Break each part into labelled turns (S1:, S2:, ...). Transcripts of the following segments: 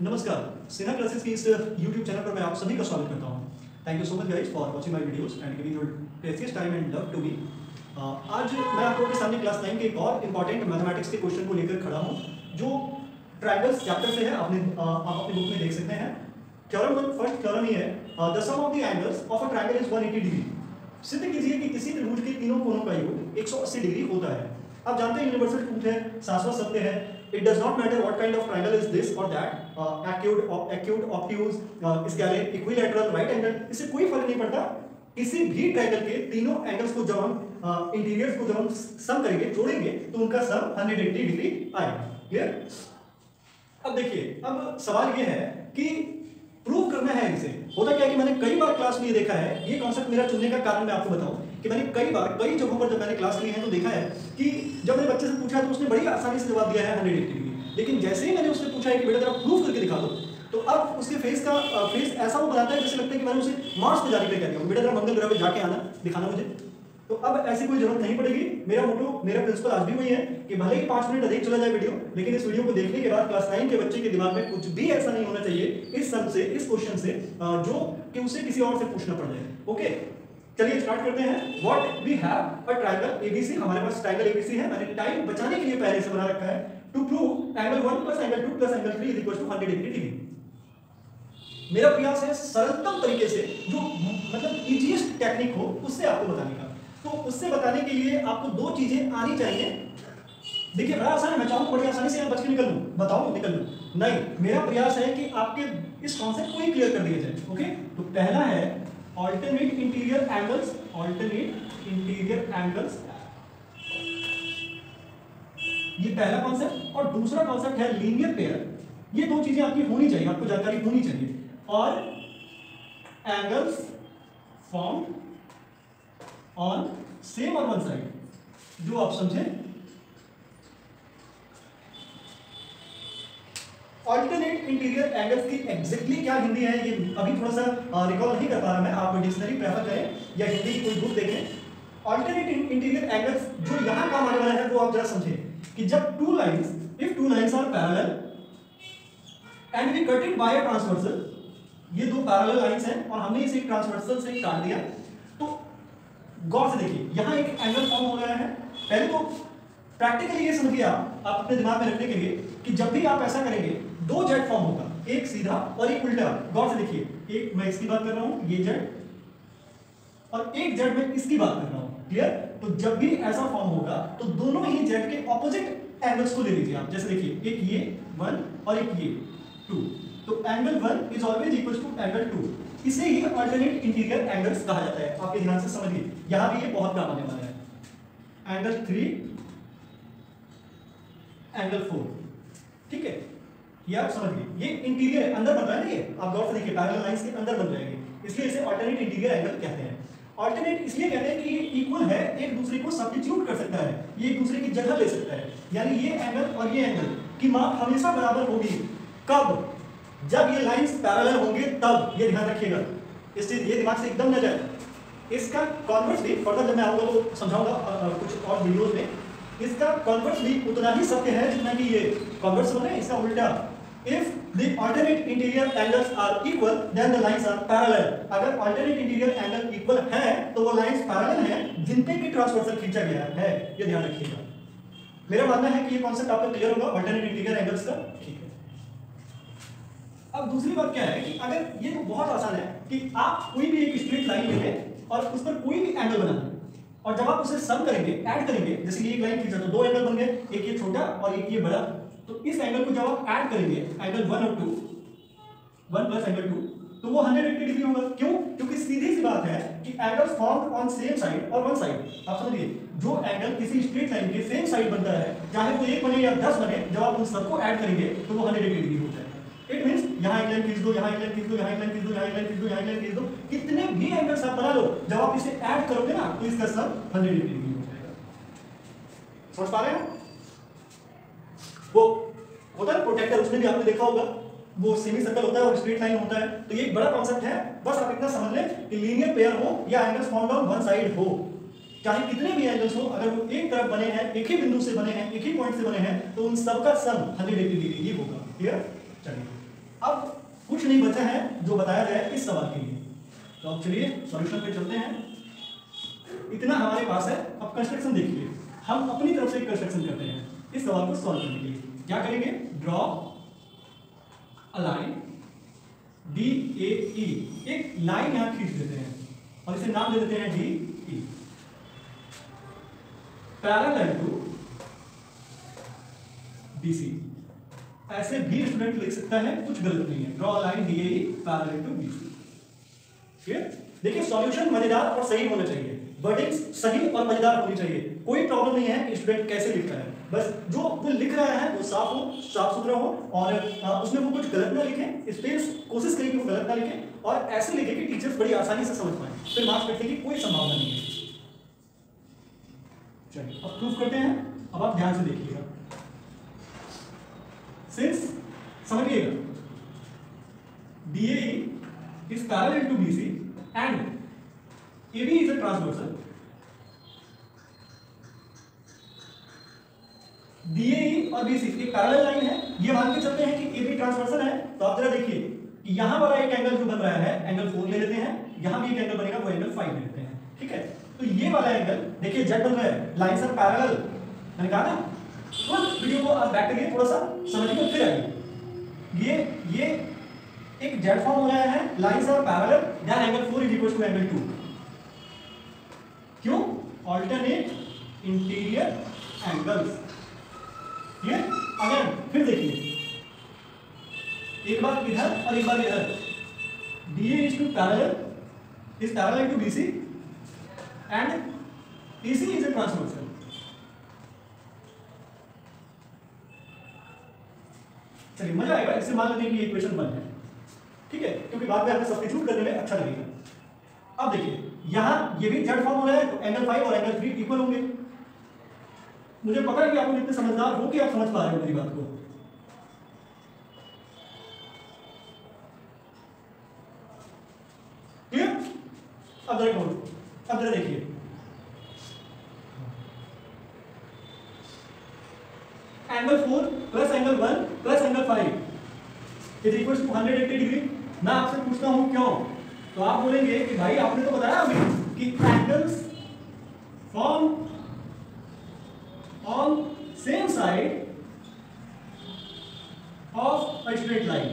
S1: नमस्कार, सिन्हा क्लासेस की इस YouTube चैनल पर मैं आप सभी का स्वागत करता हूँ। Thank you so much guys for watching my videos and giving your precious time and love to me. आज मैं आप लोगों के सामने क्लास 9 के एक और इम्पॉर्टेंट मैथमेटिक्स के क्वेश्चन को लेकर खड़ा हूँ, जो ट्रायंगल्स चैप्टर से है। आप अपनी बुक में देख सकते हैं। थ्योरम 1 फर्स्ट थ्योरम ही है, the sum of the angles of a triangle is 180 degree. सिद्ध कीजिए कि किसी त्रिभुज के तीनों कोणों का योग 180 डिग्री होता है। आप जानते हैं यूनिवर्सल ट्रूथ है, शाश्वत सत्य है। It does not matter what kind of triangle is this or that, acute, obtuse, scalene, equilateral, right angle, इससे कोई फर्क नहीं पड़ता। किसी भी ट्रायंगल के तीनों एंगल्स को जब हम इंटीरियर्स को जब हम सम करेंगे, जोड़ेंगे, तो उनका सम 180 डिग्री आएगा। क्लियर? अब देखिए, अब सवाल ये है कि प्रूव करना है इसे। होता क्या है कि मैंने कई बार क्लास में ये देखा है, ये कॉन्सेप्ट मेरा चुनने का कारण मैं आपको बताऊं कि मैंने कई बार कई जगहों पर जब मैंने क्लास ली है तो देखा है कि जब मैंने बच्चे से पूछा तो उसने बड़ी आसानी से जवाब दिया है 180 डिग्री, लेकिन जैसे ही मैंने उससे पूछा है कि बेटा जरा प्रूव करके दिखा दो, तो अब उसके फेस ऐसा वो बनाता है जैसे लगता है कि मैंने उसे मार्स पे जाने के लिए कह दिया, बेटा जरा मंगल ग्रह पे जाके आना, दिखाना मुझे। तो अब ऐसी कोई जरूरत नहीं पड़ेगी। मेरा मोटो, मेरा प्रिंसिपल आज भी वही है कि भले ही 5 मिनट अधिक चला जाए वीडियो, लेकिन इस वीडियो को देखने के बाद क्लास 9 के बच्चे के दिमाग में कुछ भी ऐसा नहीं होना चाहिए इस सम से, इस क्वेश्चन से, जो कि उसे किसी और से पूछना पड़ जाए। ओके, चलिए स्टार्ट करते हैं। What we have a triangle ABC. हमारे पास ट्रायंगल एबीसी है। मैंने टाइम बचाने के लिए पहले से बना रखा है। To prove angle 1 plus angle 2 plus angle 3 is equal to 180 degree. मेरा प्रयास है सरलतम तरीके से, जो मतलब इजीएस्ट टेक्निक हो, उससे आपको बताने का। तो उससे बताने के लिए आपको दो चीजें आनी चाहिए। देखिए बड़ा आसान है, मैं चाहूँ बड़ी आसानी से यहाँ बच के निकल लूँ, बताओ निकल लूँ, नहीं, मेरा प्रयास है कि आपके इस कॉन्सेप्ट को ही क्लियर कर दिया जाए। ओके, तो पहला है alternate interior angles. Alternate interior angles, ये पहला कॉन्सेप्ट। और दूसरा कॉन्सेप्ट है लीनियर पेयर। ये दो चीजें आपकी होनी चाहिए, आपको जानकारी होनी चाहिए। और एंगल्स फॉर्म ऑन सेम और वन साइड, जो आप समझे। ऑल्टरनेट इंटीरियर एंगल्स की एग्जैक्टली क्या हिंदी है, ये अभी थोड़ा सा रिकॉल नहीं कर पा रहा मैं। आप डिक्शनरी प्रेफर करें या हिंदी की कोई बुक देखें। ऑल्टरनेट इंटीरियर एंगल्स जो यहां काम आने वाला है वो आप जरा समझें कि जब two lines, if two lines are parallel and we cut it by a transversal, ये दो पैरेलल लाइंस हैं और हमने इसे ट्रांसवर्सल से काट दिया, तो गौर से देखिए यहां एक एंगल फॉर्म हो गया है। पहले तो प्रैक्टिकली ये समझिए आप अपने दिमाग में रखने के लिए कि जब भी आप ऐसा करेंगे दो जेड फॉर्म होगा, एक सीधा और एक उल्टा। गौर से देखिए, एक मैं इसकी बात कर रहा हूं, ये जेड, और एक जेड में इसकी बात कर रहा हूं। क्लियर? तो जब भी ऐसा फॉर्म होगा तो दोनों ही जेड के ऑपोजिट एंगल्स को ले लीजिए आप। जैसे देखिए, एक ये 1 और एक ये 2, तो angle 1 is always equal to angle 2। इसे ही अल्टरनेट इंटीरियर एंगल्स कहा जाता है। आपके ध्यान से समझिए, यहां भी ये बहुत काम आने वाला है। एंगल 3, एंगल 4, ठीक है, ये आप समझिए। ये इंटीरियर अंदर बन रहा है ना, ये आप गौर से देखिए, पैरेलल लाइंस के अंदर बन जाएंगे, इसलिए इसे अल्टरनेट इंटीरियर एंगल कहते हैं। अल्टरनेट इसलिए कहते हैं कि ये इक्वल है, एक दूसरे को सब्स्टिट्यूट कर सकता है, ये एक दूसरे की जगह ले सकता है। यानी ये एंगल और ये एंगल की माप हमेशा बराबर होगी। कब? जब ये लाइंस पैरेलल होंगे तब। ये ध्यान रखिएगा, इससे ये दिमाग से एकदम न जाए। इसका कॉन्वर्स भी फर्दर जब मैं आप लोगों को समझाऊंगा कुछ और वीडियोस में, इसका कॉन्वर्स भी उतना ही सत्य है जितना कि ये कॉन्वर्स होता है, इसका उल्टा। If the alternate interior angles are equal, then the lines are parallel. अगर alternate interior angle equal है तो वो lines parallel हैं जिनपे कि ट्रांसवर्सल खींचा गया है। ये ध्यान रखिएगा। मेरा मानना है कि ये कॉन्सेप्ट आपको क्लियर होगा alternate interior angles का। ठीक है, अब दूसरी बात क्या है कि अगर ये तो बहुत आसान है कि आप कोई भी एक स्ट्रेट लाइन लेंगे और उस पर कोई भी एंगल बनाना, और जब आप उसे सम करेंगे, ऐड करेंगे, जैसे ये एक लाइन खींचा तो दो एंगल बन गए, एक ये छोटा और एक ये बड़ा। तो इस एंगल को जब आप ऐड करेंगे, एंगल 1 और 2, 1 प्लस एंगल 2, तो वो 180 डिग्री होगा। क्यों? क्योंकि सीधी सी बात है कि angles formed on same side और वन साइड। आप समझिए, जो एंगल किसी स्ट्रेट लाइन के सेम साइड बनता है, चाहे वो 1 बने या 10 बने, जब आप उन सबको ऐड करेंगे तो वो 180 डिग्री हो जाएगा। इट मींस यहां एक लाइन खींच दो, यहां एक लाइन खींच दो, यहां एक लाइन खींच दो, यहां एक लाइन खींच दो, यहां एक लाइन खींच दो, कितने भी एंगल्स आप बना लो, जब आप इसे ऐड करोगे ना तो इसका सम 180 डिग्री हो जाएगा। समझ पा रहे हैं? वो होता है प्रोटेक्टर, उसमें भी आपने देखा होगा, वो सेमी सर्कल होता है और स्ट्रेट लाइन होता है। तो ये एक बड़ा कॉन्सेप्ट है। बस आप इतना समझ लें कि लीनियर पेयर हो या angles formed on one side हो, चाहे कितने भी एंगल्स हो, अगर वो एक तरफ बने हैं, एक ही बिंदु से बने हैं, एक ही पॉइंट से बने हैं, तो उन सबका सम 180 डिग्री ही होगा। क्लियर? चलिए अब कुछ नहीं बचा है जो बताया जाए इस सवाल के लिए। तो अब चलिए सॉल्यूशन पे चलते हैं। इतना हमारे पास है। अब कंस्ट्रक्शन देखिए, हम अपनी तरफ से एक कंस्ट्रक्शन करते हैं इस सवाल को सॉल्व करने के लिए। क्या करेंगे? ड्रॉ अ लाइन DAE, एक लाइन यहां खींच देते हैं और इसे नाम दे देते हैं DE, पैरेलल टू BC। ऐसे भी स्टूडेंट लिख सकता है, कुछ गलत नहीं है। Draw line DAE parallel to BC। देखिए सॉल्यूशन मजेदार और सही होना चाहिए, वर्डिंग्स सही और मजेदार होनी चाहिए। कोई प्रॉब्लम नहीं है स्टूडेंट कैसे लिखता है, बस जो वो लिख रहा है वो साफ हो, साफ सुथरा हो और उसमें वो कुछ गलत ना लिखे। स्पेस कोशिश करें कि वो गलत ना लिखे और ऐसे लिखे कि टीचर्स बड़ी आसानी से समझ पाए, फिर मार्क्स कटने की कोई संभावना नहीं है। चलिए अब प्रूफ करते हैं। अब आप ध्यान से देखिएगा, सिंस समझिएगा DAE is parallel to BC and AB is a transversal, DAE और BC एक पैरेलल लाइन है, ये मान के चलते हैं कि AB ट्रांसवर्सल है। तो आप जरा देखिए कि यहां वाला एक एंगल जो बन रहा है एंगल 4 ले लेते हैं, यहां भी एक एंगल बनेगा वो एंगल 5 ले लेते हैं, ठीक है। तो ये वाला एंगल देखिए Z बन रहा है, लाइंस आर पैरेलल, मैंने कहा ना। तो वीडियो को आप बैक करिए, थोड़ा सा समझिए फिर आइए। ये एक Z फॉर्म हो रहा है, lines are parallel, then angle 4 is equal to angle 2। क्यों? Alternate interior angles. ये अगेन फिर देखिए, एक बार इधर और एक बार इधर। DA is parallel to BC and AC is a transversal। चलिए मजा आएगा, इससे मान लेते हैं कि इक्वेशन 1 है, ठीक है, क्योंकि बाद में हमें सब्स्टिट्यूट करने में अच्छा लगेगा। अब देखिए यहां ये भी Z फॉर्म हो रहा है, तो एंगल 5 और एंगल 3 इक्वल होंगे। मुझे पता है कि आप लोग इतने समझदार हो कि आप समझ पा रहे हो मेरी बात को। क्लियर? अब जरा देखिए, angle 4 plus angle 1 plus angle 5 is equal to 180 degree. मैं आपसे पूछता हूं क्यों? तो आप बोलेंगे कि भाई आपने तो बताया अभी कि angles form on same side of a straight line।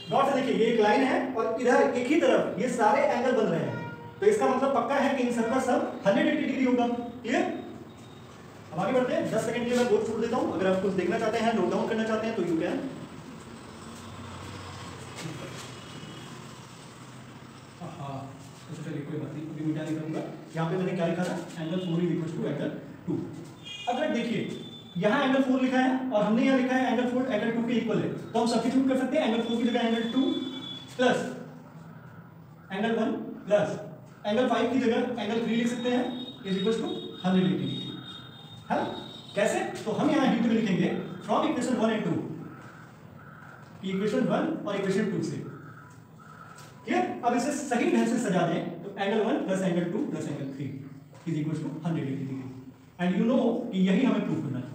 S1: Dot से देखिए ये एक लाइन है और इधर एक ही तरफ ये सारे एंगल बन रहे हैं, तो इसका मतलब पक्का है कि इन सबका सब 180 डिग्री होगा। क्लियर? अब आगे बढ़ते हैं। 10 सेकंड के लिए मैं बोर्ड छोड़ देता हूं, अगर आप कुछ देखना चाहते हैं, नोट डाउन करना चाहते हैं तो यू कैन। चलिए कोई बात नहीं, अभी मिटा नहीं करूंगा। यहाँ पे मैंने क्या लिखा था? Angle 4 is equal to angle 2। अब देखिए यहाँ एंगल 4 लिखा है और हमने यहाँ लिखा है एंगल 4 एंगल 2 के इक्वल है, तो हम सब्स्टिट्यूट कर सकते हैं। एंगल 4 की जगह angle 2 plus angle 1 plus angle 5 की जगह एंगल 3 लिख सकते हैं, इज इक्वल टू 180 डिग्री। है कैसे? तो हम यहाँ हिंट में लिखेंगे फ्रॉम इक्वेशन 1 एंड 2, इक्वेशन 1 और इक्वेशन 2 से। क्लियर? अब इसे सही ढंग से सजा दें तो angle 1 plus angle 2 plus angle 3 is equal to 180 degree. And you know कि यही हमें प्रूफ करना है।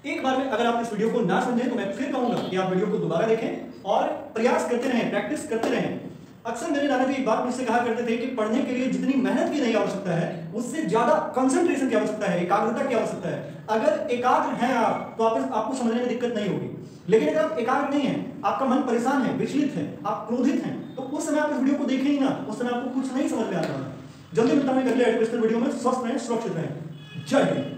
S1: एक बार में अगर आप इस वीडियो को ना समझें तो मैं फिर कहूंगा कि आप वीडियो को दोबारा देखें और प्रयास करते रहें, प्रैक्टिस करते रहें। अक्सर मेरे दादाजी एक बात मुझसे कहा करते थे कि पढ़ने के लिए जितनी मेहनत की नहीं आवश्यकता है, उससे ज्यादा कंसंट्रेशन की आवश्यकता है, एकाग्रता की आवश्यकता है। अगर एकाग्र हैं आप तो आपको समझने में दिक्कत नहीं होगी, लेकिन अगर आप एकाग्र नहीं है, आपका मन परेशान है, विचलित है, आप क्रोधित हैं, तो उस समय आप इस वीडियो को देखें ही ना, उस समय आपको कुछ नहीं समझ में आ रहा है। जल्दी मिलता हूं अगले एजुकेशनल वीडियो में। स्वस्थ रहें, सुरक्षित रहें। जय हिंद।